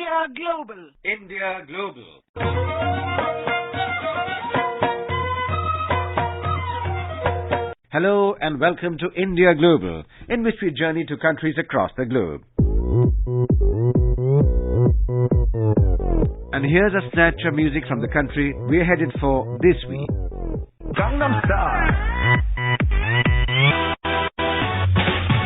India Global. India Global. Hello and welcome to India Global, in which we journey to countries across the globe. And here's a snatch of music from the country we're headed for this week. Gangnam Style.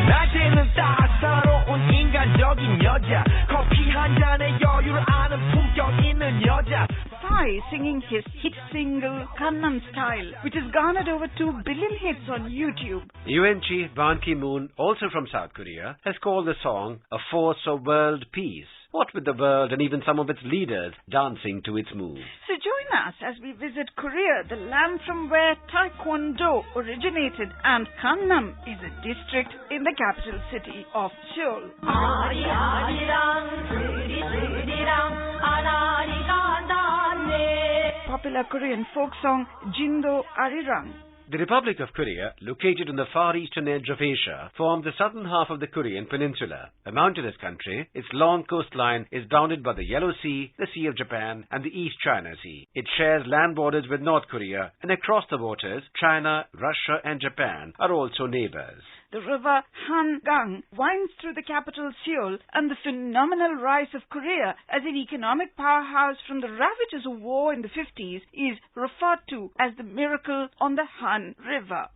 낮에는 따사로운 인간적인 여자 커피 한 잔에 여유를 아는 품격 있는 여자 Psy singing his hit single Gangnam Style, which has garnered over 2 billion hits on YouTube. UN Chief Ban Ki-moon, also from South Korea, has called the song a force of world peace. What with the world and even some of its leaders dancing to its moves. So join us as we visit Korea, the land from where Taekwondo originated, and Gangnam is a district in the capital city of Seoul. Popular Korean folk song Jindo Arirang. The Republic of Korea, located on the far eastern edge of Asia, forms the southern half of the Korean peninsula. A mountainous country, its long coastline is bounded by the Yellow Sea, the Sea of Japan, and the East China Sea. It shares land borders with North Korea, and across the waters, China, Russia, and Japan are also neighbors. The river Hangang winds through the capital Seoul, and the phenomenal rise of Korea as an economic powerhouse from the ravages of war in the 50s is referred to as the miracle on the Han River.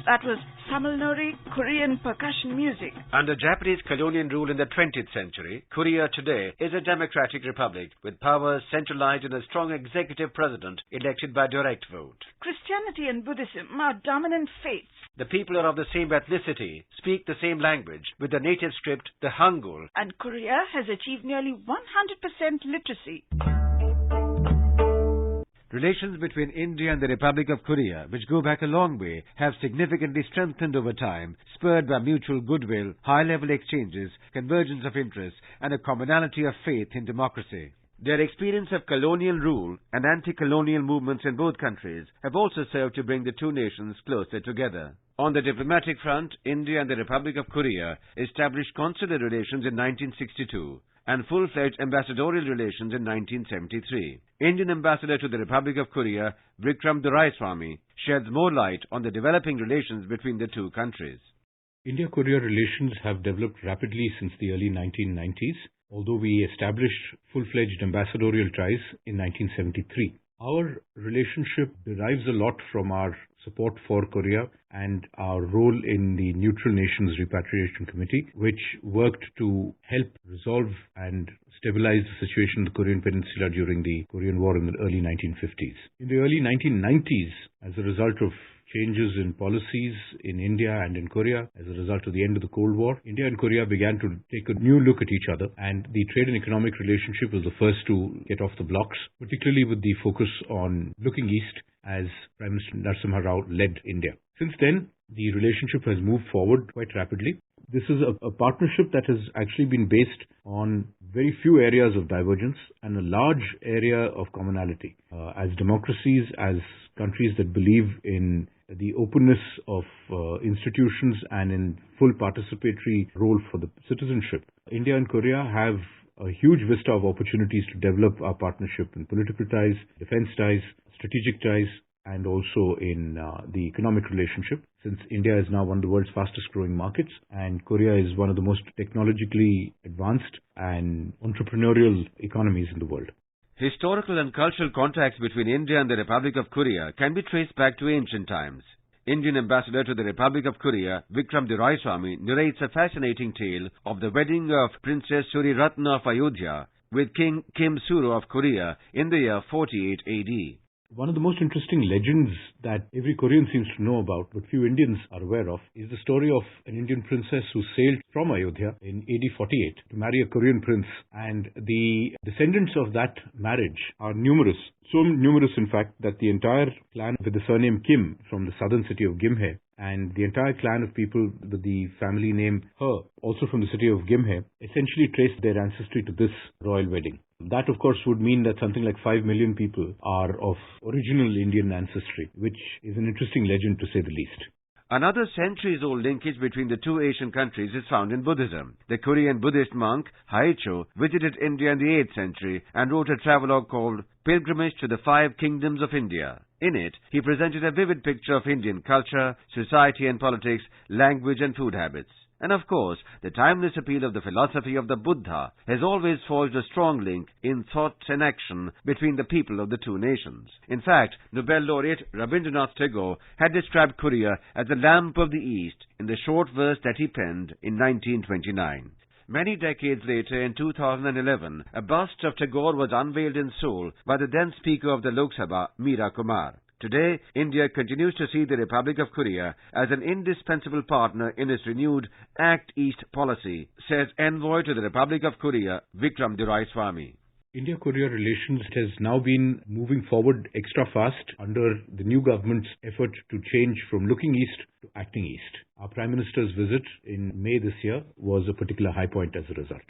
That was Samulnori Korean percussion music. Under Japanese colonial rule in the 20th century, Korea today is a democratic republic with powers centralized in a strong executive president elected by direct vote. Christianity and Buddhism are dominant faiths. The people are of the same ethnicity, speak the same language, with the native script, the Hangul. And Korea has achieved nearly 100% literacy. Relations between India and the Republic of Korea, which go back a long way, have significantly strengthened over time, spurred by mutual goodwill, high-level exchanges, convergence of interests, and a commonality of faith in democracy. Their experience of colonial rule and anti-colonial movements in both countries have also served to bring the two nations closer together. On the diplomatic front, India and the Republic of Korea established consular relations in 1962 and full-fledged ambassadorial relations in 1973. Indian ambassador to the Republic of Korea, Vikram Doraiswamy, sheds more light on the developing relations between the two countries. India-Korea relations have developed rapidly since the early 1990s, although we established full-fledged ambassadorial ties in 1973. Our relationship derives a lot from our support for Korea and our role in the Neutral Nations Repatriation Committee, which worked to help resolve and stabilize the situation in the Korean Peninsula during the Korean War in the early 1950s. In the early 1990s, as a result of changes in policies in India and in Korea, as a result of the end of the Cold War, India and Korea began to take a new look at each other, and the trade and economic relationship was the first to get off the blocks, particularly with the focus on looking east as Prime Minister Narasimha Rao led India. Since then, the relationship has moved forward quite rapidly. This is a partnership that has actually been based on very few areas of divergence and a large area of commonality. As democracies, as countries that believe in the openness of institutions and in full participatory role for the citizenship, India and Korea have a huge vista of opportunities to develop our partnership in political ties, defense ties, strategic ties, and also in the economic relationship, since India is now one of the world's fastest growing markets and Korea is one of the most technologically advanced and entrepreneurial economies in the world. Historical and cultural contacts between India and the Republic of Korea can be traced back to ancient times. Indian ambassador to the Republic of Korea, Vikram Doraiswamy, narrates a fascinating tale of the wedding of Princess Suriratna of Ayodhya with King Kim Suro of Korea in the year 48 AD. One of the most interesting legends that every Korean seems to know about, but few Indians are aware of, is the story of an Indian princess who sailed from Ayodhya in AD 48 to marry a Korean prince. And the descendants of that marriage are numerous. So numerous, in fact, that the entire clan with the surname Kim from the southern city of Gimhae and the entire clan of people with the family name He, also from the city of Gimhae, essentially traced their ancestry to this royal wedding. That, of course, would mean that something like 5 million people are of original Indian ancestry, which is an interesting legend to say the least. Another centuries-old linkage between the two Asian countries is found in Buddhism. The Korean Buddhist monk Haicho visited India in the 8th century and wrote a travelogue called Pilgrimage to the Five Kingdoms of India. In it, he presented a vivid picture of Indian culture, society and politics, language and food habits. And of course, the timeless appeal of the philosophy of the Buddha has always forged a strong link in thought and action between the people of the two nations. In fact, Nobel laureate Rabindranath Tagore had described Korea as the lamp of the East in the short verse that he penned in 1929. Many decades later, in 2011, a bust of Tagore was unveiled in Seoul by the then Speaker of the Lok Sabha, Meera Kumar. Today, India continues to see the Republic of Korea as an indispensable partner in its renewed Act East policy, says Envoy to the Republic of Korea, Vikram Doraiswamy. India-Korea relations has now been moving forward extra fast under the new government's effort to change from looking east to acting east. Our Prime Minister's visit in May this year was a particular high point as a result.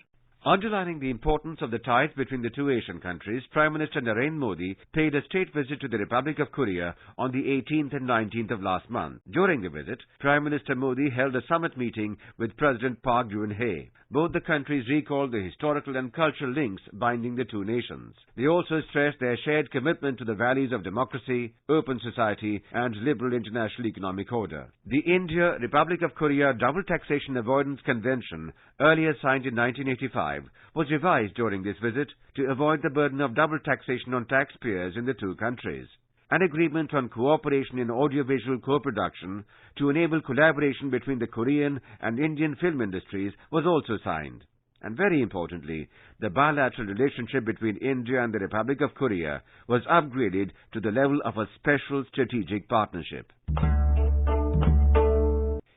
Underlining the importance of the ties between the two Asian countries, Prime Minister Narendra Modi paid a state visit to the Republic of Korea on the 18th and 19th of last month. During the visit, Prime Minister Modi held a summit meeting with President Park Geun-hye. Both the countries recalled the historical and cultural links binding the two nations. They also stressed their shared commitment to the values of democracy, open society and liberal international economic order. The India-Republic of Korea Double Taxation Avoidance Convention, earlier signed in 1985, was revised during this visit to avoid the burden of double taxation on taxpayers in the two countries. An agreement on cooperation in audiovisual co-production to enable collaboration between the Korean and Indian film industries was also signed. And very importantly, the bilateral relationship between India and the Republic of Korea was upgraded to the level of a special strategic partnership.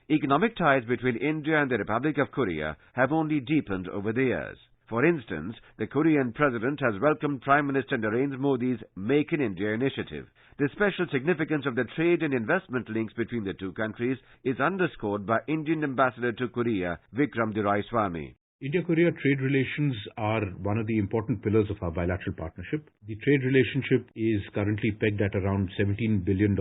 Economic ties between India and the Republic of Korea have only deepened over the years. For instance, the Korean President has welcomed Prime Minister Narendra Modi's Make in India initiative. The special significance of the trade and investment links between the two countries is underscored by Indian Ambassador to Korea, Vikram Doraiswamy. India-Korea trade relations are one of the important pillars of our bilateral partnership. The trade relationship is currently pegged at around $17 billion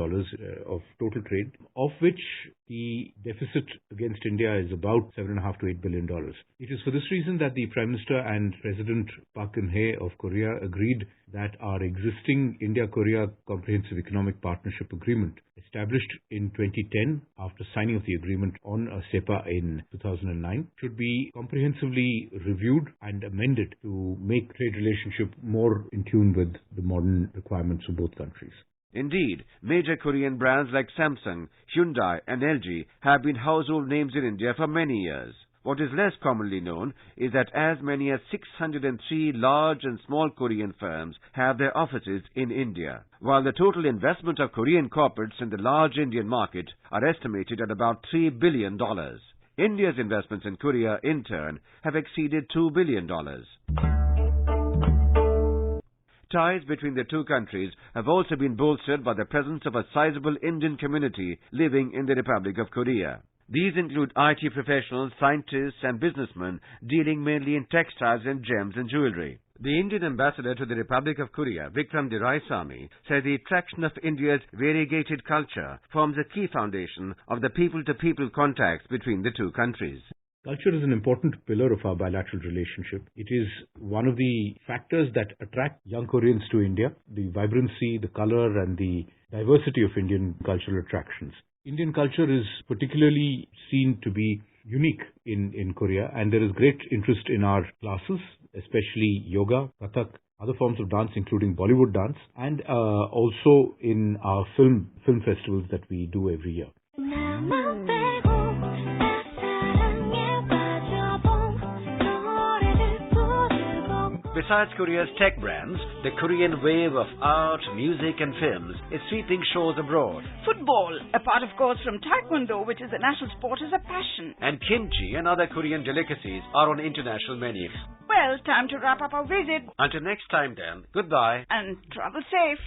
of total trade, of which the deficit against India is about $7.5 to $8 billion. It is for this reason that the Prime Minister and President Park Geun-hye of Korea agreed that our existing India-Korea Comprehensive Economic Partnership Agreement, established in 2010 after signing of the agreement on CEPA in 2009, should be comprehensively reviewed and amended to make trade relationship more in tune with the modern requirements of both countries. Indeed, major Korean brands like Samsung, Hyundai and LG have been household names in India for many years. What is less commonly known is that as many as 603 large and small Korean firms have their offices in India, while the total investment of Korean corporates in the large Indian market are estimated at about $3 billion. India's investments in Korea, in turn, have exceeded $2 billion. Ties between the two countries have also been bolstered by the presence of a sizable Indian community living in the Republic of Korea. These include IT professionals, scientists and businessmen dealing mainly in textiles and gems and jewelry. The Indian ambassador to the Republic of Korea, Vikram Doraiswamy, said the attraction of India's variegated culture forms a key foundation of the people-to-people contacts between the two countries. Culture is an important pillar of our bilateral relationship. It is one of the factors that attract young Koreans to India, the vibrancy, the color and the diversity of Indian cultural attractions. Indian culture is particularly seen to be unique in Korea, and there is great interest in our classes, especially yoga, Kathak, other forms of dance including Bollywood dance, and also in our film festivals that we do every year. Besides Korea's tech brands, the Korean wave of art, music and films is sweeping shores abroad. Football, apart of course from Taekwondo, which is a national sport, is a passion. And kimchi and other Korean delicacies are on international menus. Well, time to wrap up our visit. Until next time then, goodbye. And travel safe.